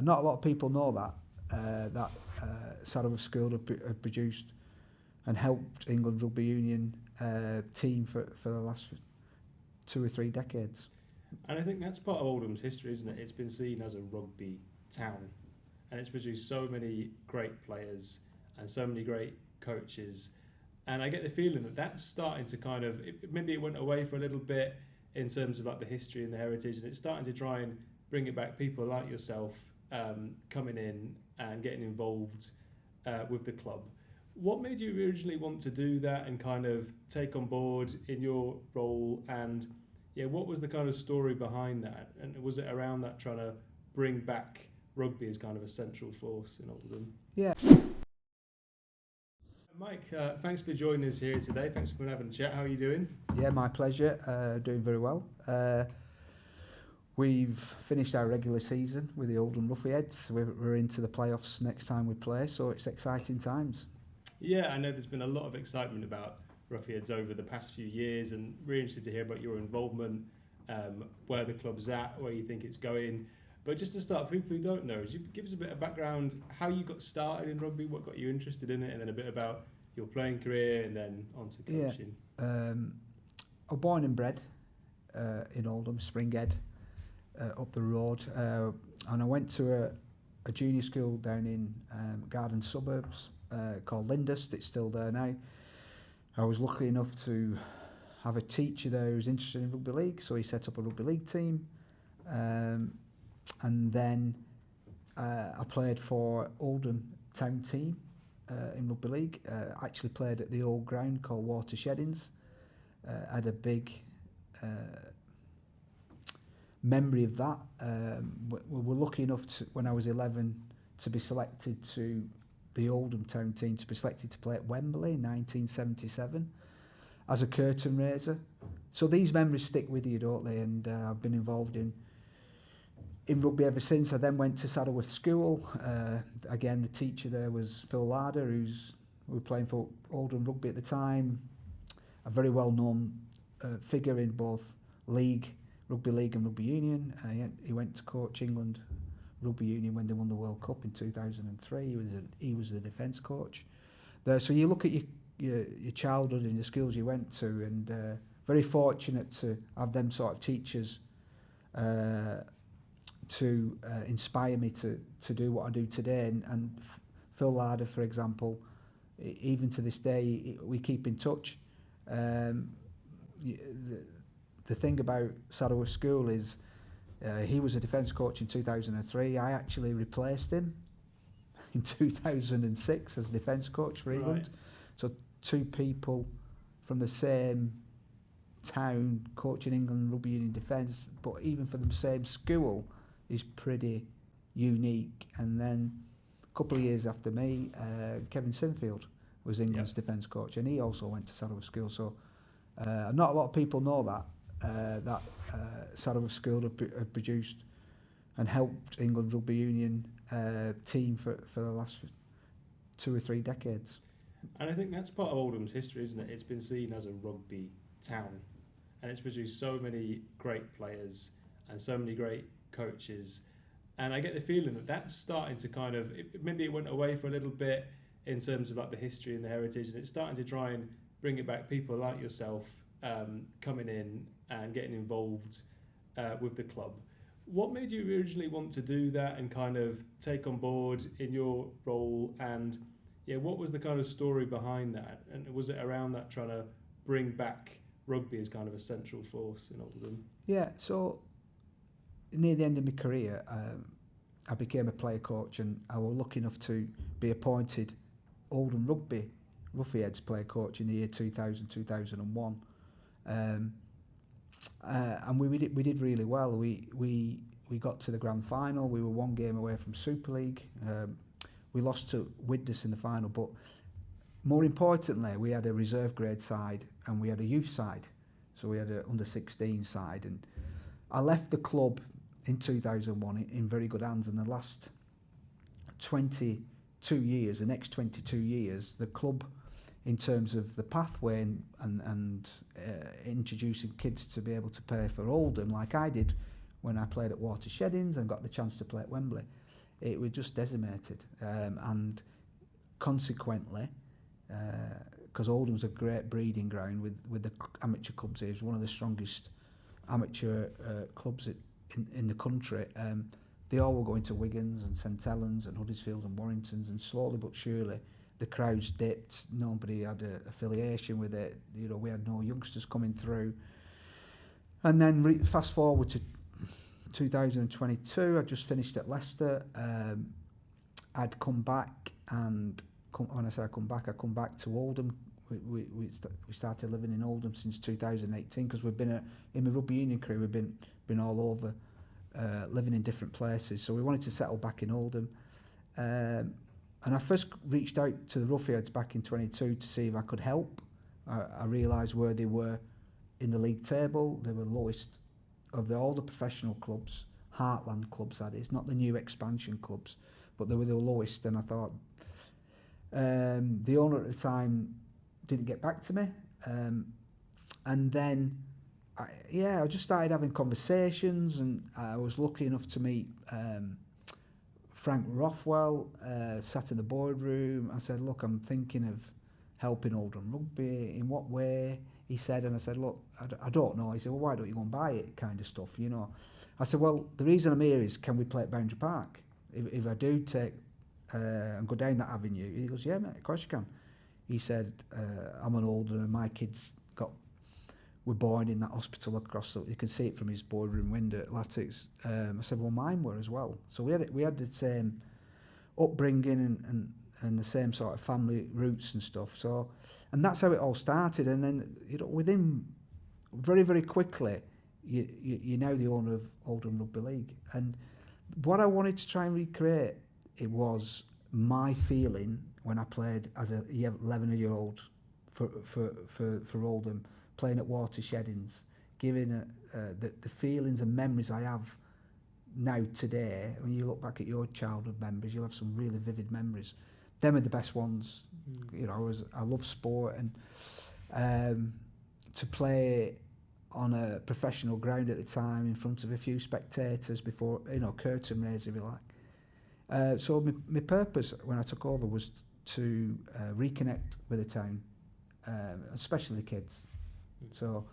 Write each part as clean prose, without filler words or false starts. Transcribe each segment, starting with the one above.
not a lot of people know that Sarwar School have produced and helped England Rugby Union team for the last 2 or 3 decades. And I think that's part of Oldham's history, isn't it? It's been seen as a rugby town, and it's produced so many great players and so many great coaches. And I get the feeling that that's starting to kind of, maybe it went away for a little bit in terms of like the history and the heritage, and it's starting to try and bring it back. People like yourself coming in and getting involved with the club. What made you originally want to do that and kind of take on board in your role? And yeah, what was the kind of story behind that? And was it around that trying to bring back rugby as kind of a central force in Oldham? Yeah. Mike, thanks for joining us here today. Thanks for coming and having a chat. How are you doing? Yeah, my pleasure. Doing very well. We've finished our regular season with the Oldham Rughyeds. We're into the playoffs next time we play, so it's exciting times. Yeah, I know there's been a lot of excitement about Roughyeds over the past few years, and really interested to hear about your involvement, where the club's at, where you think it's going. But just to start, for people who don't know, you give us a bit of background, how you got started in rugby, what got you interested in it, and then a bit about your playing career, and then on to coaching. Yeah, I was born and bred in Oldham, Springhead, up the road, and I went to a junior school down in Garden suburbs called Lyndhurst. It's still there now. I was lucky enough to have a teacher there who was interested in rugby league, so he set up a rugby league team. And then I played for Oldham Town team in rugby league. I actually played at the old ground called Watersheddings. Had a big memory of that. We were lucky enough to, when I was 11, to be selected to the Oldham Town team, to be selected to play at Wembley in 1977 as a curtain raiser. So these memories stick with you, don't they? And I've been involved in rugby ever since. I then went to Saddleworth School. Again, the teacher there was Phil Larder, who was playing for Oldham Rugby at the time, a very well-known figure in both rugby league and rugby union. He went to coach England Rugby Union when they won the World Cup in 2003. He was the defence coach there. So you look at your childhood and the schools you went to, and very fortunate to have them sort of teachers to inspire me to do what I do today. And Phil Larder, for example, even to this day, we keep in touch. The thing about Saddleworth School is he was a defence coach in 2003. I actually replaced him in 2006 as defence coach for England. Right. So 2 people from the same town coaching England Rugby Union defence, but even for the same school, is pretty unique. And then a couple of years after me, Kevin Sinfield was England's defence coach, and he also went to Saddleworth School. So not a lot of people know that Saddleworth School have produced and helped England Rugby Union team for the last 2 or 3 decades. And I think that's part of Oldham's history, isn't it? It's been seen as a rugby town, and it's produced so many great players and so many great coaches. And I get the feeling that that's starting to kind of, maybe it went away for a little bit in terms of like the history and the heritage, and it's starting to try and bring it back. People like yourself coming in and getting involved with the club. What made you originally want to do that and kind of take on board in your role? And yeah, what was the kind of story behind that? And was it around that trying to bring back rugby as kind of a central force in Oldham? Yeah, so near the end of my career, I became a player coach, and I was lucky enough to be appointed Oldham Roughyeds player coach in the year 2000-2001. And we did really well. We got to the grand final. We were 1 game away from Super League. We lost to Widnes in the final, but more importantly, we had a reserve grade side and we had a youth side. So we had an under 16 side, and I left the club in 2001 in very good hands. And the last 22 years, the next 22 years, the club, in terms of the pathway and introducing kids to be able to play for Oldham, like I did when I played at Watersheddings and got the chance to play at Wembley, it was just decimated, and consequently, because Oldham's a great breeding ground with the amateur clubs here, it's one of the strongest amateur clubs in the country. They all were going to Wiggins and St Helens and Huddersfield and Warringtons, and slowly but surely the crowds dipped. Nobody had an affiliation with it. You know, we had no youngsters coming through. And then fast forward to 2022, I just finished at Leicester. I'd come back, and when I say I come back to Oldham. We started living in Oldham since 2018, because we've been in the rugby union career. We've been all over, living in different places. So we wanted to settle back in Oldham, and I first reached out to the Roughyeds back in 22 to see if I could help. I realised where they were in the league table. They were lowest of all the professional clubs, heartland clubs that is, not the new expansion clubs, but they were the lowest. And I thought, the owner at the time didn't get back to me, and then I just started having conversations, and I was lucky enough to meet Frank Rothwell. Sat in the boardroom. I said, look, I'm thinking of helping Oldham Rugby. In what way? He said, and I said, look, I don't know. He said, well, why don't you go and buy it, kind of stuff, you know. I said, well, the reason I'm here is, can we play at Boundary Park? If I do take and go down that avenue. He goes, yeah, mate, of course you can. He said, I'm an older, and my kids were born in that hospital across the, you can see it from his boardroom window at Latics. I said, well, mine were as well. So we had the same upbringing and the same sort of family roots and stuff. So, and that's how it all started. And then, you know, within very, very quickly, you're now the owner of Oldham Rugby League. And what I wanted to try and recreate, it was my feeling when I played as a 11-year-old for Oldham, playing at Watersheddings, giving the feelings and memories I have now today. When you look back at your childhood memories, you'll have some really vivid memories. Them are the best ones. You know, I love sport, and to play on a professional ground at the time in front of a few spectators before, you know, curtain raise, if you like. So my purpose when I took over was to reconnect with the town, especially the kids. So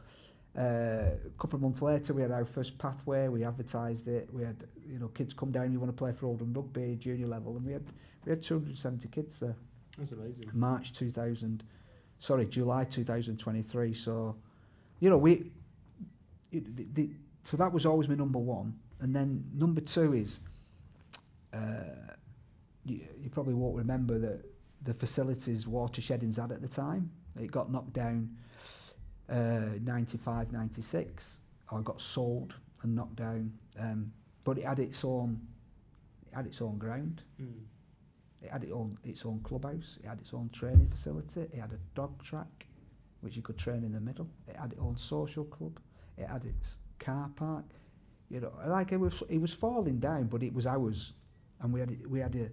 a couple of months later, we had our first pathway. We advertised it. We had, you know, kids come down. You want to play for Oldham Rugby junior level, and we had 270 kids there. That's amazing. July 2023. So, you know, so that was always my number one. And then number two is, you probably won't remember that the facilities Watersheddings had at the time. It got knocked down 95, 96, or it got sold and knocked down. But it had its own ground. It had its own clubhouse. It had its own training facility. It had a dog track, which you could train in the middle. It had its own social club. It had its car park. You know, like it was falling down, but it was ours, and we had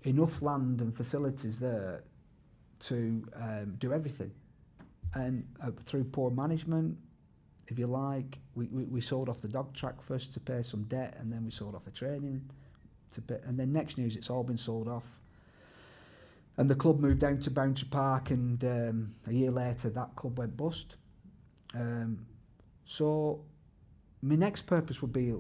enough land and facilities there to do everything. And through poor management, if you like, we sold off the dog track first to pay some debt, and then we sold off the training to pay, and then next news, it's all been sold off. And the club moved down to Boundary Park, and a year later that club went bust. So my next purpose would be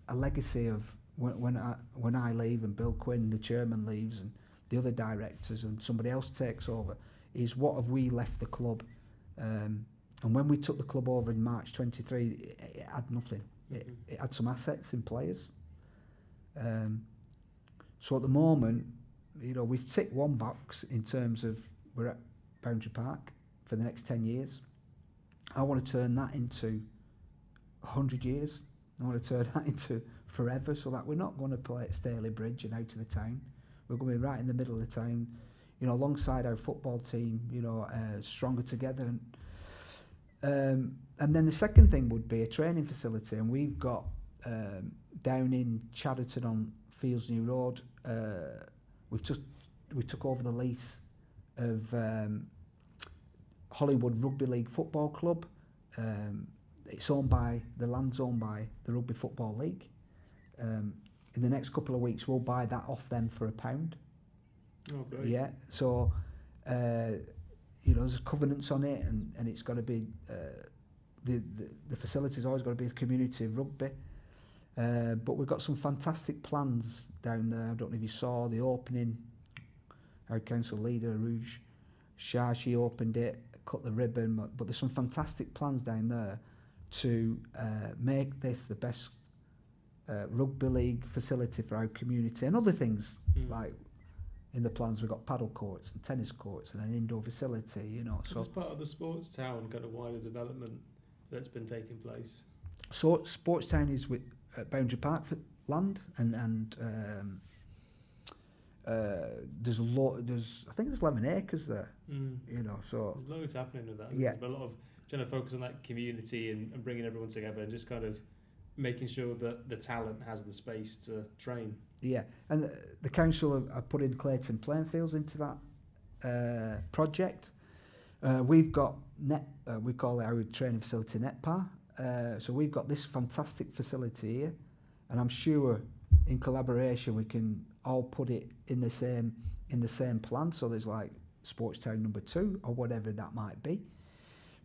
a legacy of when I leave and Bill Quinn, the chairman, leaves, and the other directors, and somebody else takes over, is what have we left the club? And when we took the club over in March 23, it had nothing. It had some assets in players. So at the moment, you know, we've ticked one box in terms of we're at Boundary Park for the next 10 years. I want to turn that into 100 years. I want to turn that into forever, so that we're not going to play at Staley Bridge and out to the town. We're going to be right in the middle of the town, you know, alongside our football team, you know, stronger together. And then the second thing would be a training facility, and we've got down in Chadderton on Fields New Road. We took over the lease of Hollywood Rugby League Football Club. It's owned by the land's owned by the Rugby Football League. in the next couple of weeks, we'll buy that off them for £1. Oh, great. Yeah, so there's covenants on it, and it's got to be the facility's always got to be community rugby. But we've got some fantastic plans down there. I don't know if you saw the opening. Our council leader, Rouge Shah, she opened it, cut the ribbon. But there's some fantastic plans down there to make this the best rugby league facility for our community, and other things like in the plans we've got paddle courts and tennis courts and an indoor facility. So it's part of the sports town kind of wider development that's been taking place. So Sports Town is with Boundary Park for land, and there's I think there's 11 acres there. So there's loads happening with that. Yeah, but a lot of trying to focus on that community and bringing everyone together and just kind of making sure that the talent has the space to train. Yeah, and the council have put in Clayton playing fields into that project. We've got we call it our training facility Netpar. So we've got this fantastic facility here, and I'm sure in collaboration we can all put it in the same plan. So there's like Sports Town number 2 or whatever that might be.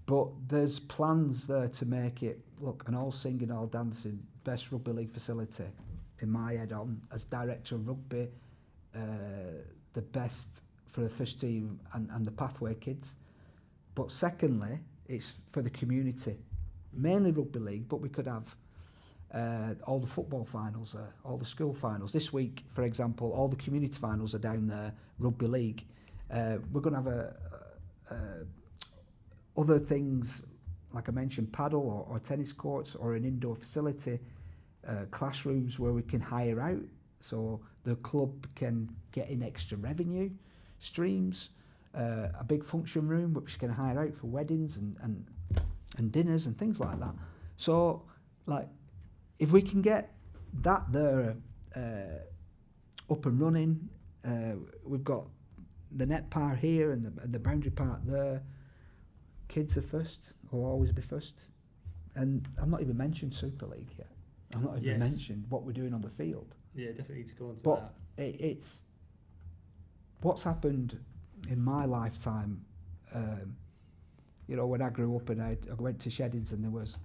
But there's plans there to make it look an all singing, all dancing best rugby league facility in my head on as director of rugby, the best for the first team and the pathway kids. But secondly, it's for the community. Mainly rugby league, but we could have all the football finals there, all the school finals. This week, for example, all the community finals are down there, rugby league. We're going to have other things, like I mentioned, paddle or tennis courts or an indoor facility, classrooms where we can hire out so the club can get in extra revenue streams, a big function room which can hire out for weddings and dinners and things like that. So, like, if we can get that there up and running, we've got the Netpar here and the Boundary Park there. Kids are first, will always be first. And I've not even mentioned Super League yet. I've not even mentioned what we're doing on the field. Yeah, definitely need to go on to that. But it's what's happened in my lifetime. When I grew up and I went to Sheddings and there was,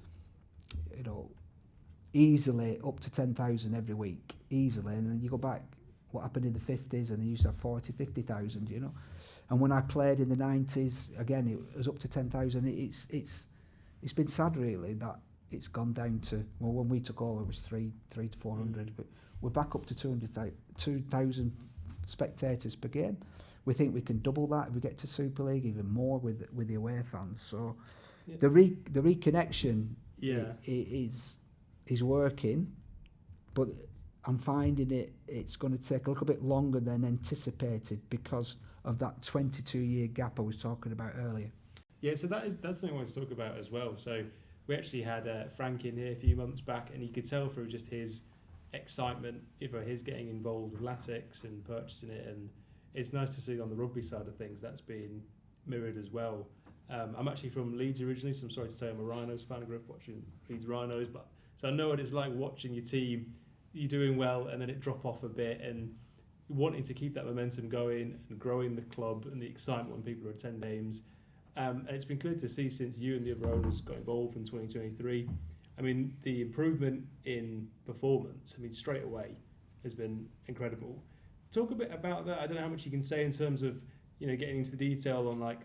easily up to 10,000 every week, easily. And then you go back, what happened in the 50s, and they used to have 40, 50,000, And when I played in the 90s, again, it was up to 10,000. It's been sad, really, that it's gone down to, well, when we took over, it was 300 to 400. But we're back up to 2,000 spectators per game. We think we can double that if we get to Super League, even more with the away fans. So the reconnection is working, but I'm finding it's going to take a little bit longer than anticipated because of that 22-year gap I was talking about earlier. Yeah, so that's something I want to talk about as well. So we actually had Frank in here a few months back, and you could tell through just his excitement, his getting involved with Latex and purchasing it, and it's nice to see on the rugby side of things that's been mirrored as well. I'm actually from Leeds originally, so I'm sorry to say I'm a Rhinos fan. I grew up watching Leeds Rhinos, so I know what it's like watching your team, you're doing well, and then it drop off a bit, and wanting to keep that momentum going and growing the club and the excitement when people attend games. And it's been clear to see since you and the other owners got involved in 2023. I mean, the improvement in performance, straight away, has been incredible. Talk a bit about that. I don't know how much you can say in terms of, getting into the detail on like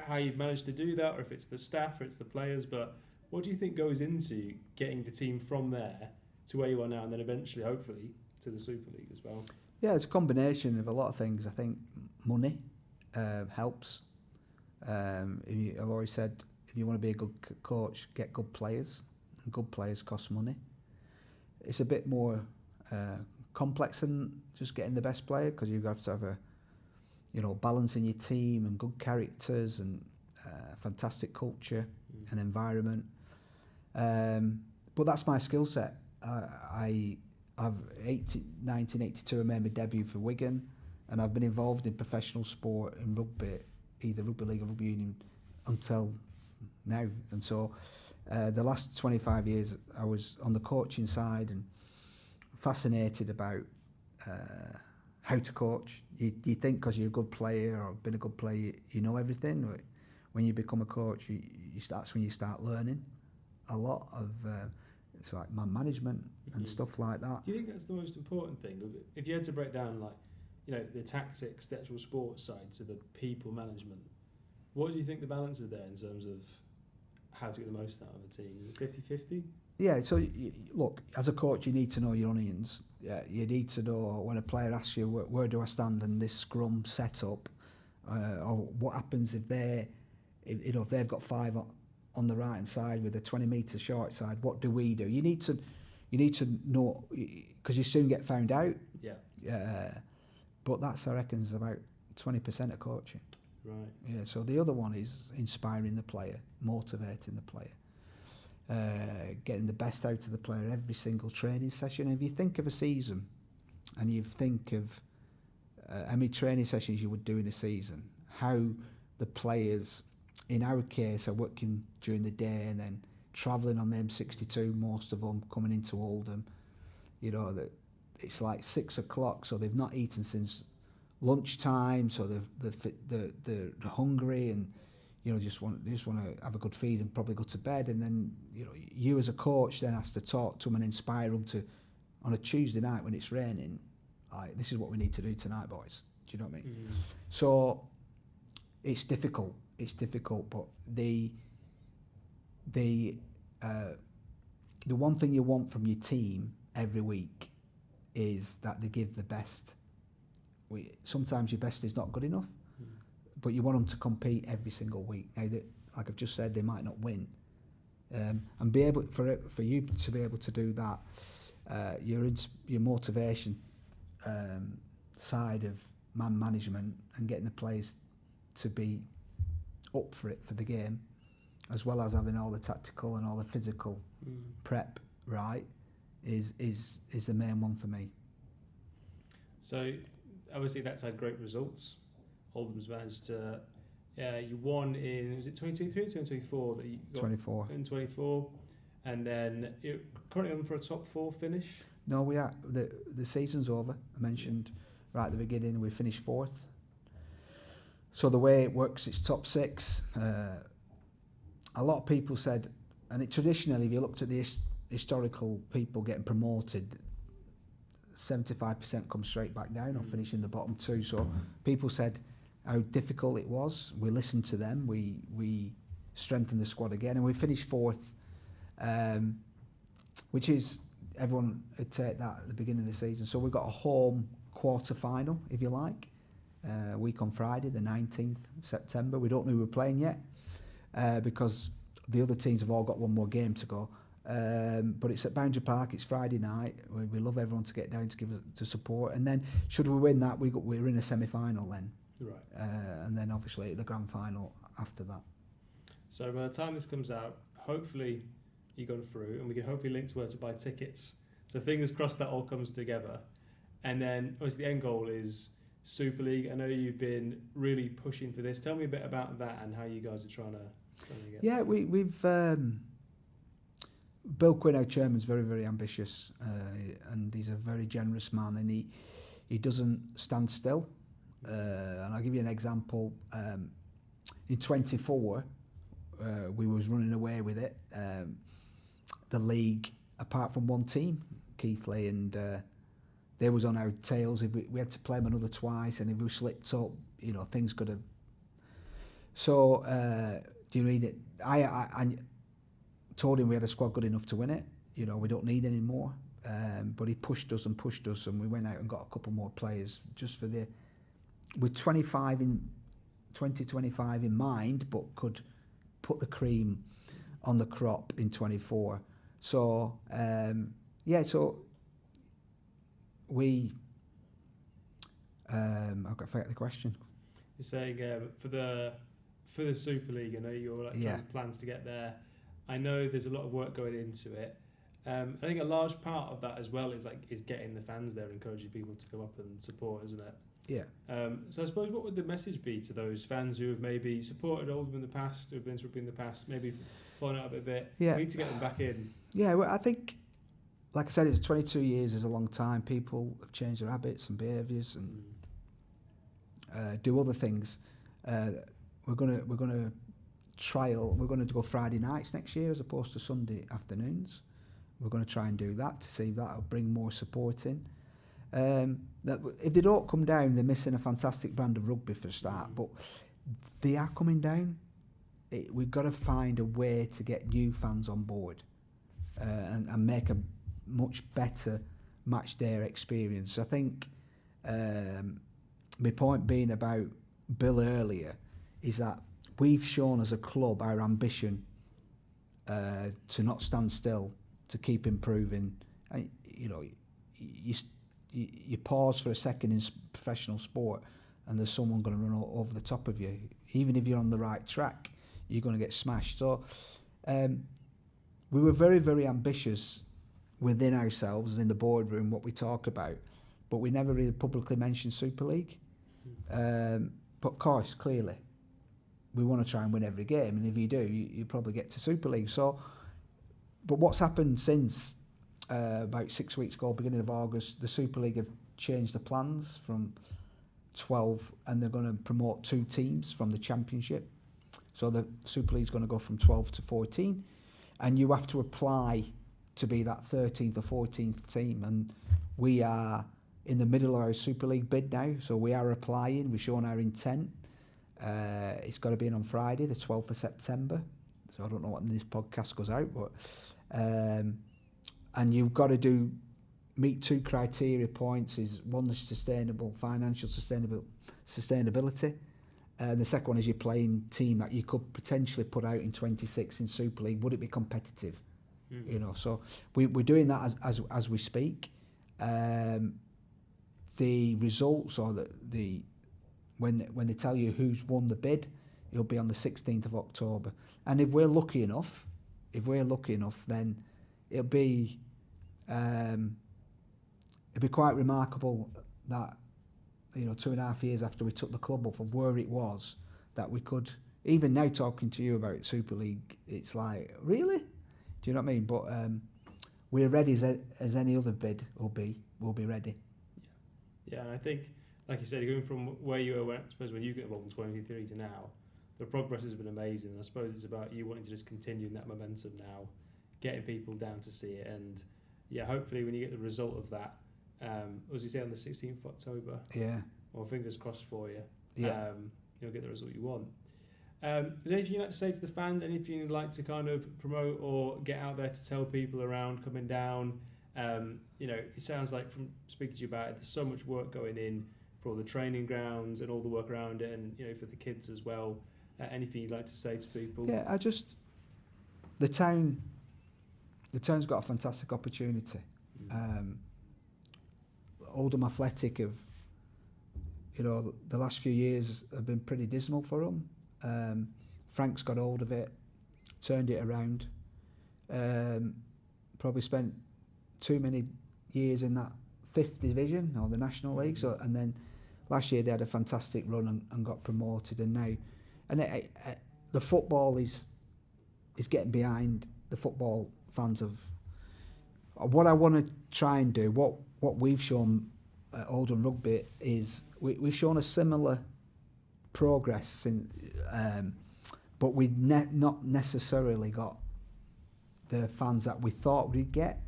how you've managed to do that, or if it's the staff or it's the players, but what do you think goes into getting the team from there to where you are now and then eventually, hopefully, to the Super League as well? Yeah, it's a combination of a lot of things. I think money helps. I've always said, if you want to be a good coach, get good players. And good players cost money. It's a bit more complex than just getting the best player, because you have to have balance in your team and good characters and fantastic culture and environment. But that's my skill set. I've 1982 I made my debut for Wigan, and I've been involved in professional sport in rugby, either rugby league or rugby union, until now. And so the last 25 years I was on the coaching side and fascinated about how to coach. You think because you're a good player or been a good player, you know everything. But when you become a coach, that's when you start learning a lot of it's like man management and stuff like that. Do you think that's the most important thing? If you had to break down, like, you know, the tactics, the actual sports side to the people management, what do you think the balance is there in terms of how to get the most out of a team? Is it 50-50? Yeah, so look, as a coach, you need to know your onions. Yeah, you need to know when a player asks you, where do I stand in this scrum setup, or what happens if if they've got 5 on the right hand side with a 20 metre short side. What do we do? You need to know, because you soon get found out. Yeah. But that's, I reckon, is about 20% of coaching. Right. Yeah. So the other one is inspiring the player, motivating the player. Getting the best out of the player every single training session. If you think of a season and you think of how many training sessions you would do in a season, how the players, in our case, are working during the day and then travelling on the M62, most of them coming into Oldham, you know, that it's like 6 o'clock, so they've not eaten since lunchtime, so they're hungry and, you know, just want to have a good feed and probably go to bed. And then, you know, you as a coach then has to talk to them and inspire them to, on a Tuesday night when it's raining, like, this is what we need to do tonight, boys. Do you know what I mean? So it's difficult, but the one thing you want from your team every week is that they give the best. Sometimes your best is not good enough, but you want them to compete every single week. Now, like I've just said, they might not win, and be able for you to be able to do that, your motivation side of man management and getting the players to be up for it for the game, as well as having all the tactical and all the physical prep right, is the main one for me. So obviously that's had great results. Oldham's managed to, you won in, was it 2023 or 2024 that you got? 24. In 24, and then you're currently on for a top 4 finish? No, we are. The season's over. I mentioned right at the beginning we finished 4th. So the way it works, it's top 6. A lot of people said, and traditionally, if you looked at the historical people getting promoted, 75% come straight back down or finish in the bottom 2. So people said how difficult it was. We listened to them. We strengthened the squad again, and we finished 4th, which is, everyone would take that at the beginning of the season. So we've got a home quarter final, if you like, week on Friday, the 19th of September. We don't know who we're playing yet, because the other teams have all got one more game to go. But it's at Boundary Park. It's Friday night. We love everyone to get down to support. And then, should we win that, we're in a semi-final then. Right. And then obviously the grand final after that. So by the time this comes out, hopefully you've gone through, and we can hopefully link to where to buy tickets. So fingers crossed that all comes together. And then obviously the end goal is Super League. I know you've been really pushing for this. Tell me a bit about that and how you guys are trying to get. Yeah, we've Bill Quinn, our chairman's very, very ambitious, and he's a very generous man, and he doesn't stand still. And I'll give you an example. In 24, we was running away with it. The league, apart from one team, Keithley, and they was on our tails. If we had to play them another twice, and if we slipped up, you know, things could have. So, do you read it? I told him we had a squad good enough to win it. You know, we don't need any more. But he pushed us, and we went out and got a couple more players just for with 2025 in mind, but could put the cream on the crop in 24. So so we I've got to forget the question. You're saying for the Super League, I know you're trying plans to get there. I know there's a lot of work going into it. I think a large part of that as well is getting the fans there, encouraging people to come up and support, isn't it? Yeah. So I suppose, what would the message be to those fans who have maybe supported Oldham in the past, who have been to rugby in the past, maybe fallen out of it a bit? Yeah. We need to get them back in. Yeah, well, I think like I said, it's 22 years is a long time. People have changed their habits and behaviours and do other things. We're gonna trial. We're going to go Friday nights next year as opposed to Sunday afternoons. We're going to try and do that to see if that'll bring more support in. That if they don't come down, they're missing a fantastic brand of rugby for a start. But they are coming down. We've got to find a way to get new fans on board and make a much better match day experience. I think my point being about Bill earlier is that we've shown as a club our ambition to not stand still, to keep improving. You pause for a second in professional sport and there's someone going to run over the top of you. Even if you're on the right track, you're going to get smashed. So we were very, very ambitious within ourselves in the boardroom, what we talk about, but we never really publicly mentioned Super League. But of course, clearly, we want to try and win every game, and if you do, you probably get to Super League. So, but what's happened since about 6 weeks ago, beginning of August, the Super League have changed the plans from 12, and they're going to promote 2 teams from the Championship. So the Super League's going to go from 12 to 14, and you have to apply to be that 13th or 14th team, and we are in the middle of our Super League bid now, so we are applying, we've shown our intent. It's got to be in on Friday, the 12th of September, so I don't know when this podcast goes out, but and you've got to meet 2 criteria points. Is one, the financial sustainability. The second one is your playing team that you could potentially put out in 26 in Super League. Would it be competitive? So we're doing that as we speak. The results or the when they tell you who's won the bid, it'll be on the 16th of October. And if we're lucky enough, then it'll be quite remarkable that 2.5 years after we took the club up of where it was, that we could, even now talking to you about Super League, it's like, really? Do you know what I mean? But we're ready as any other bid will be. We'll be ready. Yeah, and I think, like you said, going from where you were, I suppose, when you get involved in 23 to now, the progress has been amazing. I suppose it's about you wanting to just continue in that momentum now, getting people down to see it, and hopefully when you get the result of that, as you say, on the 16th of October, well, fingers crossed for you, you'll get the result you want. Is there anything you'd like to say to the fans? Anything you'd like to kind of promote or get out there to tell people around coming down? It sounds like from speaking to you about it, there's so much work going in for all the training grounds and all the work around it, and for the kids as well. Anything you'd like to say to people? Yeah, the town's got a fantastic opportunity. Oldham Athletic have, the last few years have been pretty dismal for them. Frank's got hold of it, turned it around. Probably spent too many years in that 5th division or the National League. So, and then last year they had a fantastic run and got promoted, and now, and the football is getting behind the football fans of what I want to try and do. What we've shown at Oldham Rugby is we've shown a similar progress but we've not necessarily got the fans that we thought we'd get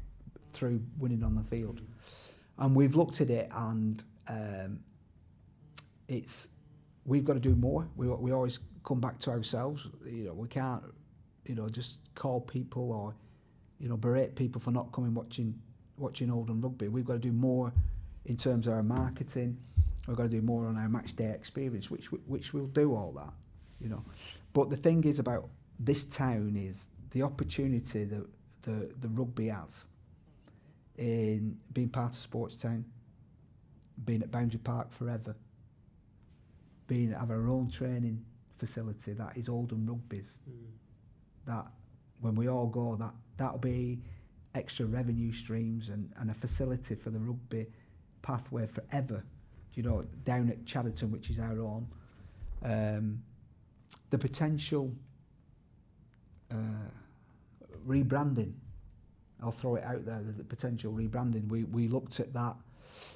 through winning on the field. And we've looked at it, and we've got to do more. We always come back to ourselves. We can't just call people or berate people for not coming watching Oldham Rugby. We've got to do more in terms of our marketing. We've got to do more on our match day experience, which we'll do all that, But the thing is about this town is the opportunity that the rugby has in being part of Sports Town, being at Boundary Park forever, have our own training facility that is Oldham Rugby's. That when we all go, that'll be extra revenue streams and a facility for the rugby pathway forever. Down at Chadderton, which is our own. The potential rebranding I'll throw it out there, the potential rebranding. We looked at that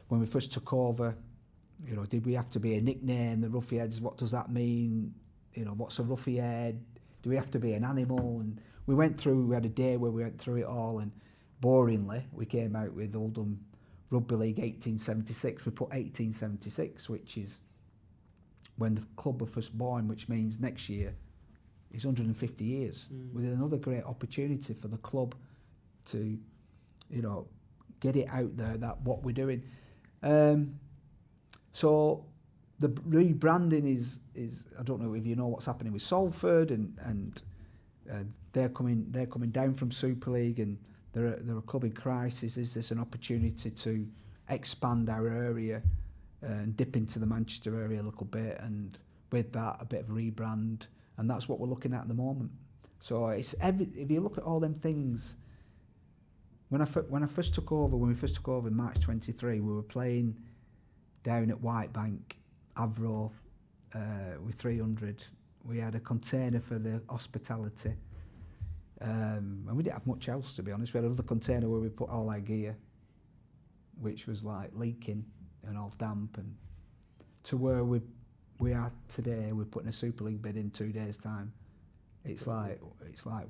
when we first took over. You know, did we have to be a nickname, the Roughyeds? What does that mean? You know, what's a Roughyhead? Do we have to be an animal? And we had a day where we went through it all, and boringly, we came out with Oldham Rugby League 1876. We put 1876, which is when the club were first born, which means next year is 150 years. With another great opportunity for the club to, you know, get it out there that what we're doing. So the rebranding is I don't know if you know what's happening with Salford, and they're coming down from Super League, and they're a club in crisis. Is this an opportunity to expand our area and dip into the Manchester area a little bit, and with that a bit of rebrand, and that's what we're looking at the moment. So it's if you look at all them things. When we first took over in March 23, we were playing down at White Bank, Avro, with 300. We had a container for the hospitality, and we didn't have much else, to be honest. We had another container where we put all our gear, which was like leaking and all damp, and to where we are today, we're putting a Super League bid in 2 days' time. It's like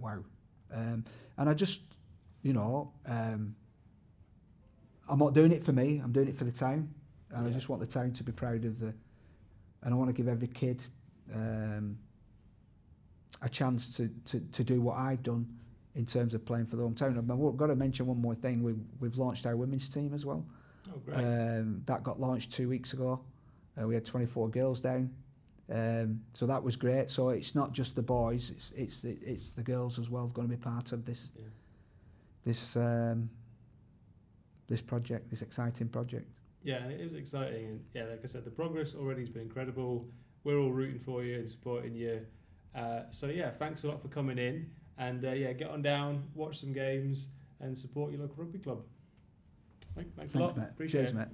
wow, and I just, you know, I'm not doing it for me. I'm doing it for the town, and I just want the town to be proud of and I want to give every kid a chance to do what I've done in terms of playing for the hometown. I've got to mention one more thing. We've launched our women's team as well. Oh, great. That got launched 2 weeks ago. We had 24 girls down, so that was great. So it's not just the boys; it's the girls as well going to be part of this. Yeah. This project, this exciting project. Yeah, and it is exciting. And yeah, like I said, the progress already has been incredible. We're all rooting for you and supporting you. So yeah, thanks a lot for coming in. And yeah, get on down, watch some games, and support your local rugby club. Thanks a lot. Mate. Appreciate Cheers, it. Mate.